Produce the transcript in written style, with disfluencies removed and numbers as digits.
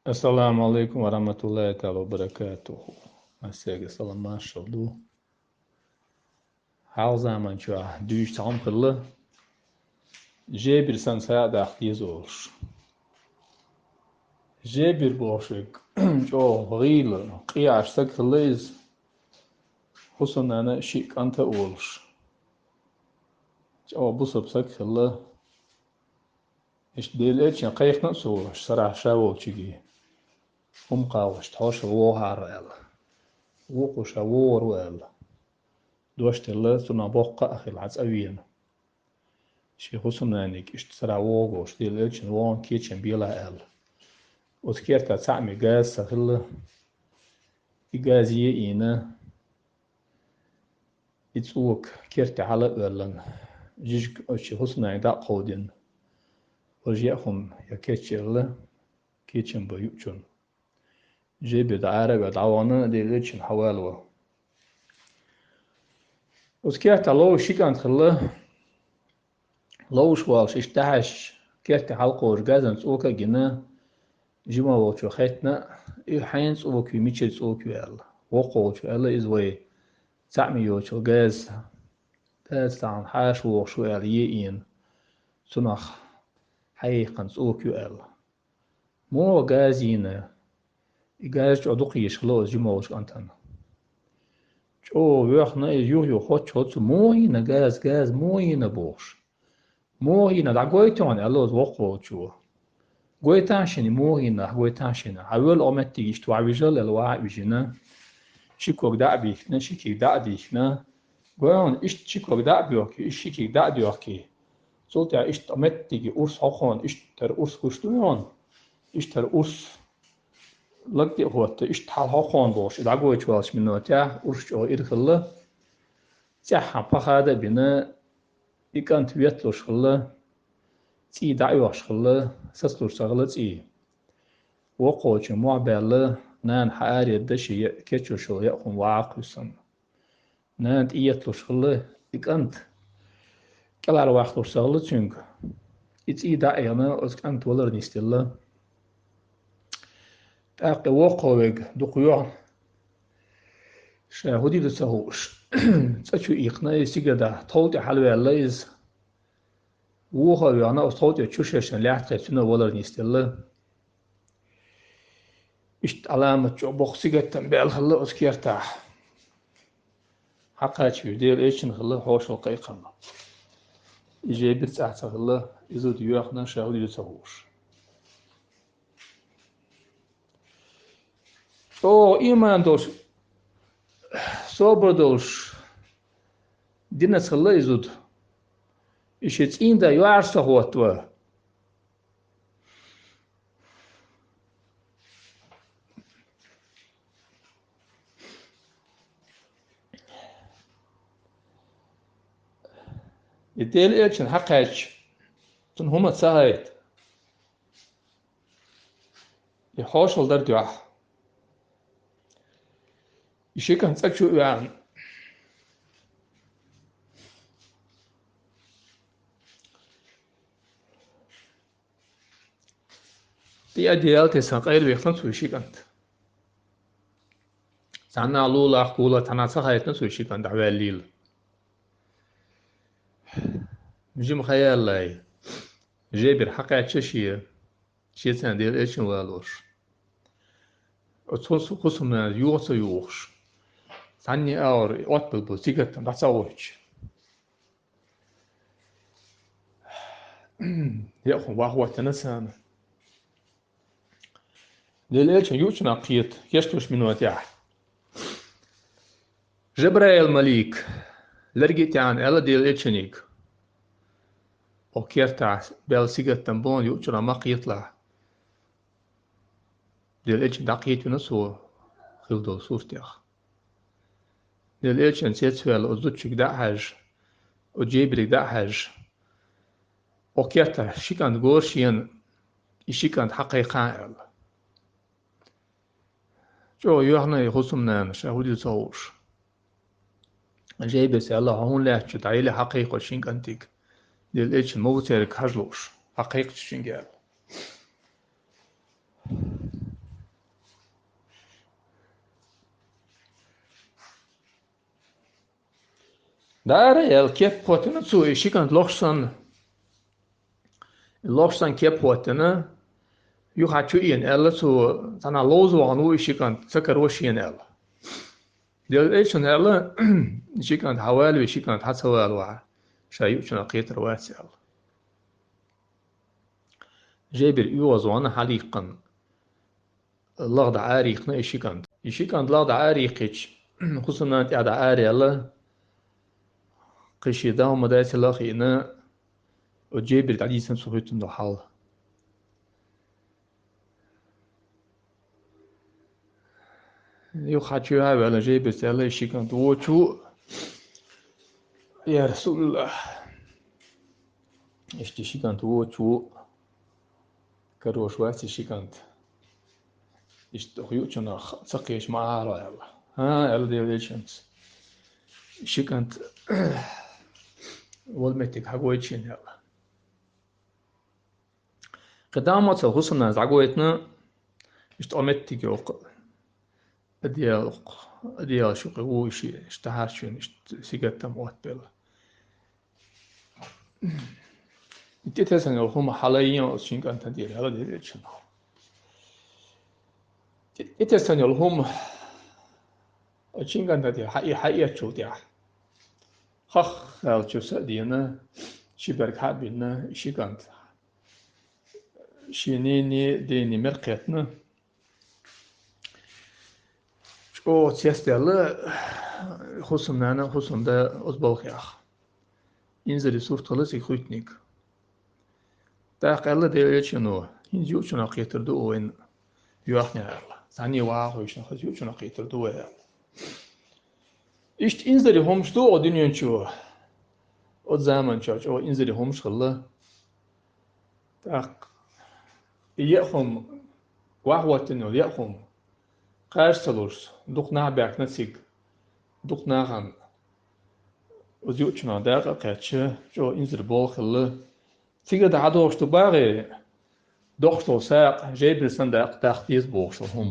Assalamu alaikum wa rahmatullahi ta'ala wa barakatuhu. Asege salam mashallah. Her zaman çuha düş tam kıllı. Bir san saya da aktiz olur. Bir boşuk. Ço gıylı. Qiyashta kıllıyız. Husunana şik anta olur. Ço bu sapsak kıllı. İşte değil için kayıkna soğuş. Sarah şavol çigi. Qawsh tosh wohar el. Wokush wor el. دوشتلا سنا بقى أخي العزاوين شي خصنا نيك اشترا ووش دي ليتشن وان كيتشن بيلا ال وذكرت تعمي جاز سخل إجازية إينا يتسوق كرت على أولن جيج شي خصنا دا قودين وجيهم يا كيتشل كيتشن بيوتشن جيب دعارة دعوانا دي ليتشن حوالوا وذكرت لو شي كانت خلا لو شوالش اشتعش كرت حلقة ورجازن سوكا جنا جما وشو خيتنا حين سوكي ميتشل سوكي ال وقول شو ال إزوي تعمي يوشو جاز تان حاش وشو ال يين سنخ حقيقة سوكي ال مو جازينا جاز جو دقيش خلاص جما وش أنتن جو ويخنا يو خد مو هنا جاز مو هنا بوش مو هنا دا قويتون ألوز وقول شو قويتاشني مو هنا قويتاشنا أول أمتي يشتوا عوجل الواع وجنا شكوك دا بيخنا شكي دا ديخنا قويون إشت شكوك دا بيوكي إش شكي دا ديوكي صوتي إشت أمتي أرس حقون إشت تر أرس كشتويون إشت تر أرس لقدي هوت إشت حال حقون بوش دا قويت والش منو تا أرس جو إرخلا تاحا بخادا بنا إكانت ويتلوش خلا تي دعيوش خلا سسلوش شغلة تي وقوش معبالة نان حاري الدشي كيتشو شو يأخون واقلسن نان إيتلوش خلا إكانت كلار واقلوش شغلة تشنك إتي دعيانا أسكانت ولر نستيلا تاقي وقوش دقيوع شاهدي لسهوش تشو إيقنا سيجدا طولتي حلوة الليز وها يانا طولتي تشوششن لحظة سنة ولر نستيلا إشت علامة جو بوخسيجتن بالخلا أسكيرتاح حقاش يدير إيشن خلا هوش القيقنا إجي بتاعت خلا إذا ديوخنا شاهدي لسهوش أو إيمان دوش صبر دوش دينا خلا إزود إشت إندا يعرس هوتوا يدير إيشن حقاش تن هما تساعد يحوش الدر ديوح إشي كان تسكشو يعني دي أديال تساقير بيخلن سويشي كانت سانا لولا قولا تناسا خايتنا سويشي كانت دعوة الليل مجي مخيال لاي جابر حقا تششي شي تان ديال إيشن والوش أتوسو قسمنا يوغسو يوغش ساني أور واتبل بو سيكتن دعساوش يأخو واهو تنسان ديال إيشن يوغشن أقيت يشتوش من واتيح جبرائيل مليك لرقيت عن ألا ديال إيشنيك وكيرتع بيل سيكتن بون يوغشن أماق يطلع ديال إيشن دقيت ونسو خلدو سورتيخ ديال إيشن سيتسوال أزدوتشك داحج وجيبريك داحج وكيرتع شيكان غورشين إشيكان حقيقان جو يوحنا يخصمنا شاهودي صوش جايبس الله هون لاحش تعيلي حقيقة شينكانتيك ديال إيشن موتيرك هجلوش حقيقة شينكال Daar el kep potene zu ishikant lochsan kep potene yu hachu in el zu tana lozo anu ishikant sakaroshi el. Deel echen el ishikant hawalu ishikant hatsawal wa shayu chuna qitr wasel. جابر يوزوان حليقا الله دا عاريقنا إشيكاند الله دا عاريقش خصوصا أنت دا عاري الله قشي داو مدايس الله خينا وجابر دا عديسان سوهيتن دو حال يو خاتشو هاي على جابر سأله إشيكاند ووشو يا رسول الله إشتي إشيكاند ووشو كروش واسي إشيكاند يشتخيو شنا سقيش معاه يلا ها يلا ديوليشنز إشيكاند والمتك حقويتشين يلا قدامات سوحسنا زعقويتنا اشتقمتك يوق أديال شو قويشي اشتهارشين سيجتا موت بلا إتتسن يوم حاليا أشين تدير يلا ديوليشن إتتسن يوم أشين تدير حقيقة شو ديا خخ الجسد دينا شبرك حابينا إشيكانت شينيني ديني مرقتنا شو تيستيلا خصوصا خصوصا دا أزبالخياخ إنزل سورة لسي خوتنيك تاق الله ديوشنو إنزيو شنا قيتر دو وين يوحنا الله ثاني واحد ويشنا خزيو شنا قيتر دو وين إشت إنزل همش دو دنيا شو od zaman church o inziri hom shalla tak yahom wahwatin o yahom qarsalurs duqna bak nasig duqna ham ozyuchna daqa qachi jo inzir bol khalla tiga da adoshtu bare doxto saq jebir sandaq taqtiz boxshum